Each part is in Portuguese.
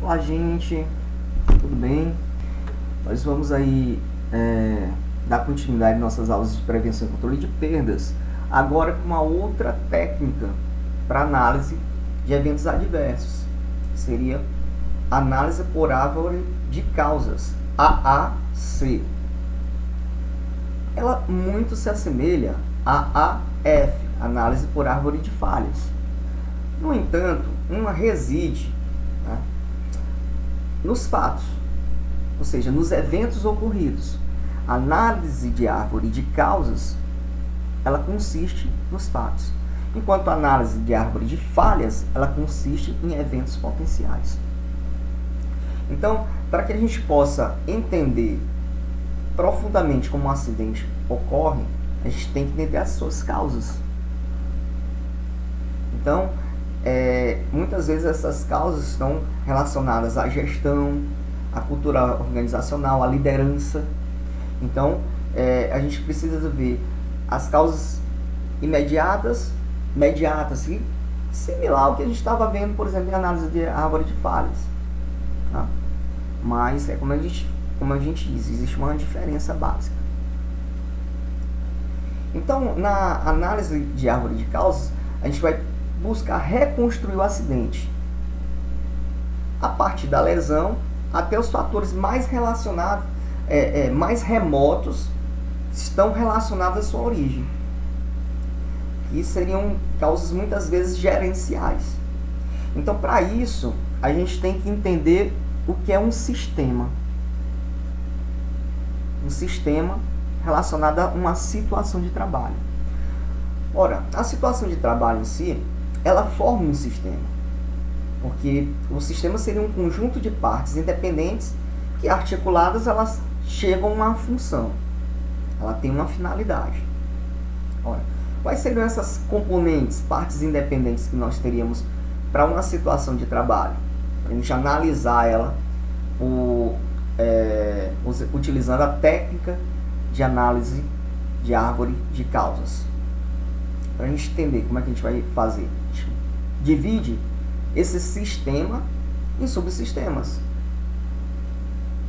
Olá, gente, tudo bem? Nós vamos aí dar continuidade às nossas aulas de prevenção e controle de perdas, agora com uma outra técnica para análise de eventos adversos, que seria análise por árvore de causas, AAC. Ela muito se assemelha à AF, análise por árvore de falhas. No entanto, uma reside nos fatos, ou seja, nos eventos ocorridos. A análise de árvore de causas, ela consiste nos fatos, enquanto a análise de árvore de falhas, ela consiste em eventos potenciais. Então, para que a gente possa entender profundamente como um acidente ocorre, a gente tem que entender as suas causas. Então, muitas vezes essas causas estão relacionadas à gestão, à cultura organizacional, à liderança. Então, a gente precisa ver as causas imediatas, e similar ao que a gente estava vendo, por exemplo, em análise de árvore de falhas. Tá? Mas, como a gente diz, existe uma diferença básica. Então, na análise de árvore de causas, a gente vai buscar reconstruir o acidente a partir da lesão até os fatores mais relacionados, mais remotos, estão relacionados à sua origem, que seriam causas muitas vezes gerenciais. Então, para isso, a gente tem que entender o que é um sistema relacionado a uma situação de trabalho. Ora, a situação de trabalho em si, ela forma um sistema, porque o sistema seria um conjunto de partes independentes que, articuladas, elas chegam a uma função, ela tem uma finalidade. Ora, quais seriam essas componentes, partes independentes que nós teríamos para uma situação de trabalho? Para a gente analisar ela utilizando a técnica de análise de árvore de causas. Para a gente entender como é que a gente vai fazer, a gente divide esse sistema em subsistemas.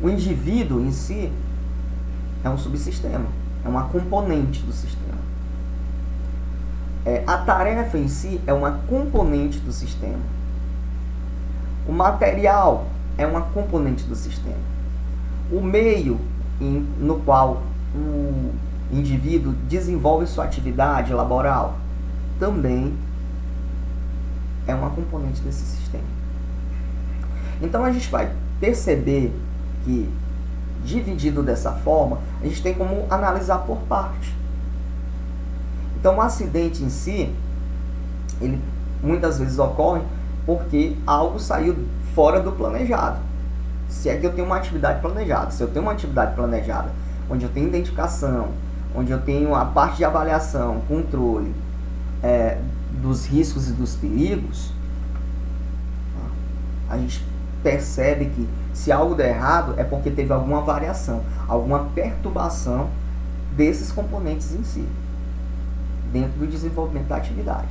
O indivíduo em si é um subsistema, é uma componente do sistema. A tarefa em si é uma componente do sistema. O material é uma componente do sistema. O meio no qual o indivíduo desenvolve sua atividade laboral também é uma componente desse sistema. Então a gente vai perceber que, dividido dessa forma, a gente tem como analisar por parte. Então o acidente em si, ele muitas vezes ocorre porque algo saiu fora do planejado. Se é que eu tenho uma atividade planejada, se eu tenho uma atividade planejada onde eu tenho identificação, onde eu tenho a parte de avaliação, controle dos riscos e dos perigos, a gente percebe que se algo der errado é porque teve alguma variação, alguma perturbação desses componentes em si, dentro do desenvolvimento da atividade.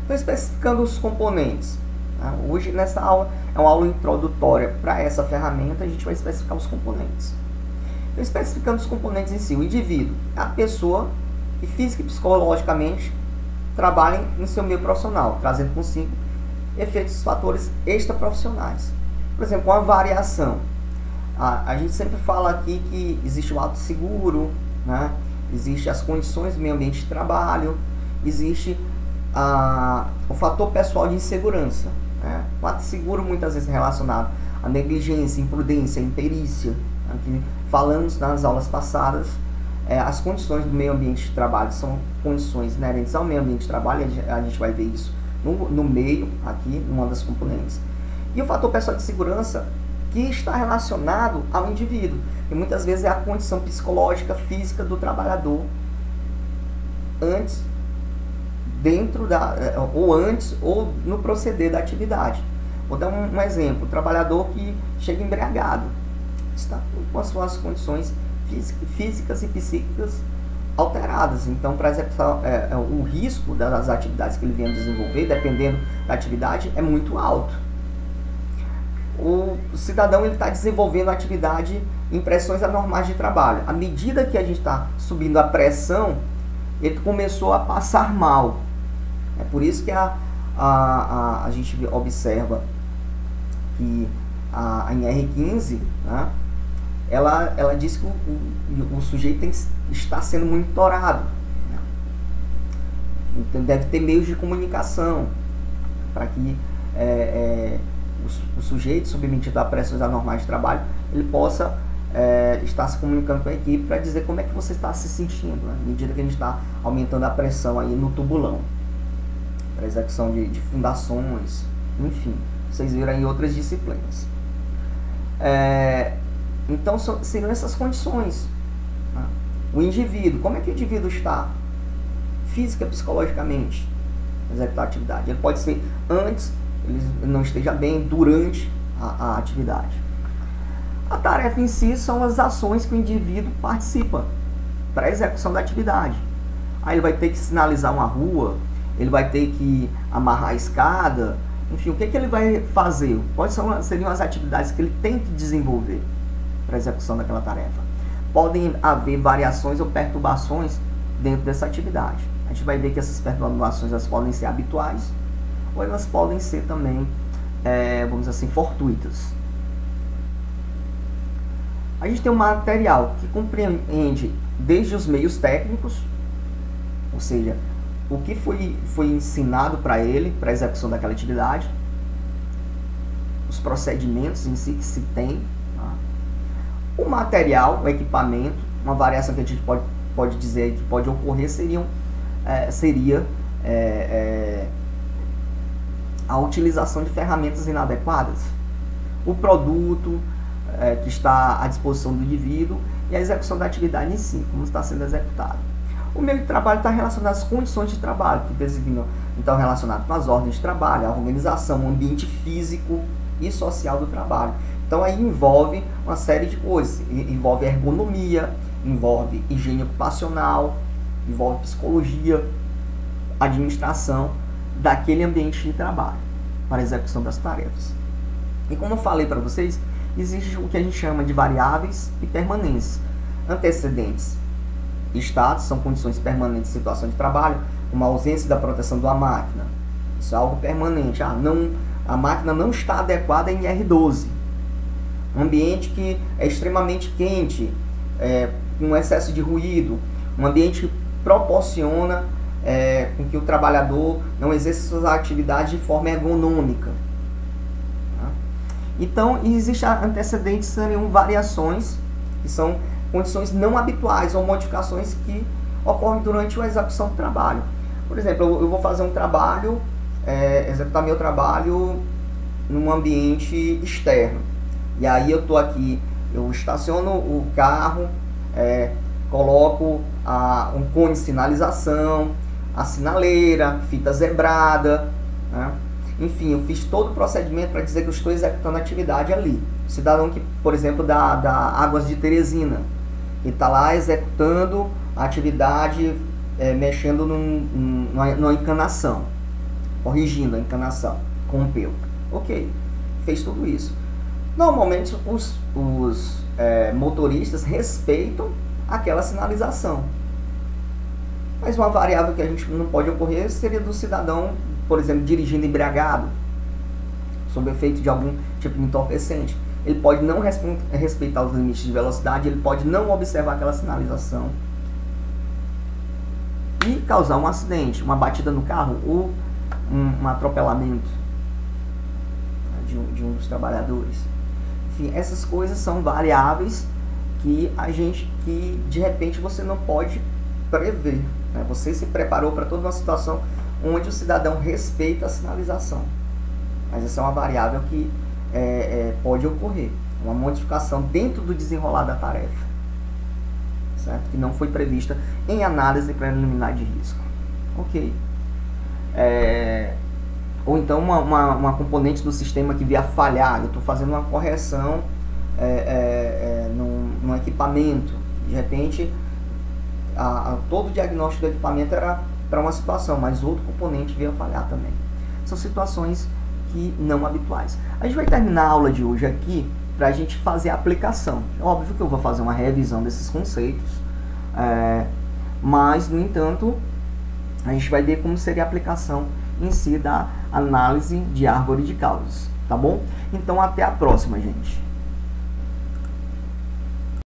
Então, especificando os componentes, hoje nessa aula é uma aula introdutória para essa ferramenta, a gente vai especificar os componentes. Então, especificando os componentes em si, o indivíduo, a pessoa que física e psicologicamente trabalhem no seu meio profissional, trazendo consigo efeitos, fatores extraprofissionais. Por exemplo, uma variação. A gente sempre fala aqui que existe o auto seguro, né? Existe as condições do meio ambiente de trabalho, existe o fator pessoal de insegurança. Né? O ato seguro muitas vezes relacionado à negligência, imprudência, imperícia. Aqui falamos nas aulas passadas, as condições do meio ambiente de trabalho são condições inerentes ao meio ambiente de trabalho, a gente vai ver isso no meio, aqui, numa das componentes. E o fator pessoal de segurança, que está relacionado ao indivíduo, e muitas vezes é a condição psicológica, física do trabalhador, antes ou no proceder da atividade. Vou dar um exemplo: o trabalhador que chega embriagado, está com as suas condições físicas e psíquicas alteradas. Então, para o risco das atividades que ele venha desenvolver, dependendo da atividade, é muito alto. o cidadão está desenvolvendo atividade em pressões anormais de trabalho. À medida que a gente está subindo a pressão, ele começou a passar mal. É por isso que a gente observa que a NR15, né, ela diz que o sujeito está sendo monitorado. Né? Então deve ter meios de comunicação para que o sujeito submetido a pressões anormais de trabalho, ele possa estar se comunicando com a equipe para dizer como é que você está se sentindo, né? À medida que a gente está aumentando a pressão aí no tubulão, para execução de fundações, enfim, vocês viram aí outras disciplinas. Então seriam essas condições, né? O indivíduo, como é que o indivíduo está física, psicologicamente, executar a atividade? Ele pode ser antes, ele não esteja bem durante a atividade. A tarefa em si são as ações que o indivíduo participa para a execução da atividade. Aí ele vai ter que sinalizar uma rua, ele vai ter que amarrar a escada, enfim, o que ele vai fazer? Quais seriam as atividades que ele tem que desenvolver para a execução daquela tarefa? Podem haver variações ou perturbações dentro dessa atividade. A gente vai ver que essas perturbações elas podem ser habituais ou elas podem ser também, vamos dizer assim, fortuitas. A gente tem um material que compreende desde os meios técnicos, ou seja, o que foi ensinado para ele, para a execução daquela atividade, os procedimentos em si que se tem, tá? O material, o equipamento, uma variação que a gente pode dizer que pode ocorrer seria a utilização de ferramentas inadequadas, o produto que está à disposição do indivíduo e a execução da atividade em si, como está sendo executado. O meio de trabalho está relacionado às condições de trabalho, que designam, então, relacionado com as ordens de trabalho, a organização, o ambiente físico e social do trabalho. Então, aí envolve uma série de coisas, envolve ergonomia, envolve higiene ocupacional, envolve psicologia, administração daquele ambiente de trabalho para a execução das tarefas. E como eu falei para vocês, existe o que a gente chama de variáveis e permanentes. Antecedentes e estados são condições permanentes de situação de trabalho, como a ausência da proteção de uma máquina. Isso é algo permanente. A máquina não está adequada em R12. Um ambiente que é extremamente quente, com excesso de ruído, um ambiente que proporciona com que o trabalhador não exerça suas atividades de forma ergonômica. Tá? Então, existem antecedentes, seriam variações, que são condições não habituais ou modificações que ocorrem durante a execução do trabalho. Por exemplo, eu vou fazer um trabalho, executar meu trabalho num ambiente externo. E aí eu estou aqui, eu estaciono o carro, coloco um cone de sinalização, a sinaleira, fita zebrada, né? Enfim, eu fiz todo o procedimento para dizer que eu estou executando a atividade ali. Cidadão que, por exemplo, da Águas de Teresina, ele está lá executando a atividade, mexendo numa encanação, corrigindo a encanação com o pelo. Ok, fez tudo isso. Normalmente os motoristas respeitam aquela sinalização. Mas uma variável que a gente não pode ocorrer seria do cidadão, por exemplo, dirigindo embriagado, sob efeito de algum tipo de entorpecente. Ele pode não respeitar os limites de velocidade, ele pode não observar aquela sinalização e causar um acidente, uma batida no carro ou um atropelamento de um dos trabalhadores. Enfim, essas coisas são variáveis que de repente você não pode prever, né? Você se preparou para toda uma situação onde o cidadão respeita a sinalização, mas essa é uma variável que pode ocorrer, uma modificação dentro do desenrolar da tarefa, certo? Que não foi prevista em análise preliminar de risco. Ok. Ou então uma componente do sistema que vier a falhar, eu estou fazendo uma correção num equipamento, de repente todo o diagnóstico do equipamento era para uma situação, mas outro componente veio a falhar também. São situações que não habituais. A gente vai terminar a aula de hoje aqui para a gente fazer a aplicação. Óbvio que eu vou fazer uma revisão desses conceitos, mas, no entanto, a gente vai ver como seria a aplicação em si da análise de árvore de causas, tá bom? Então, até a próxima, gente.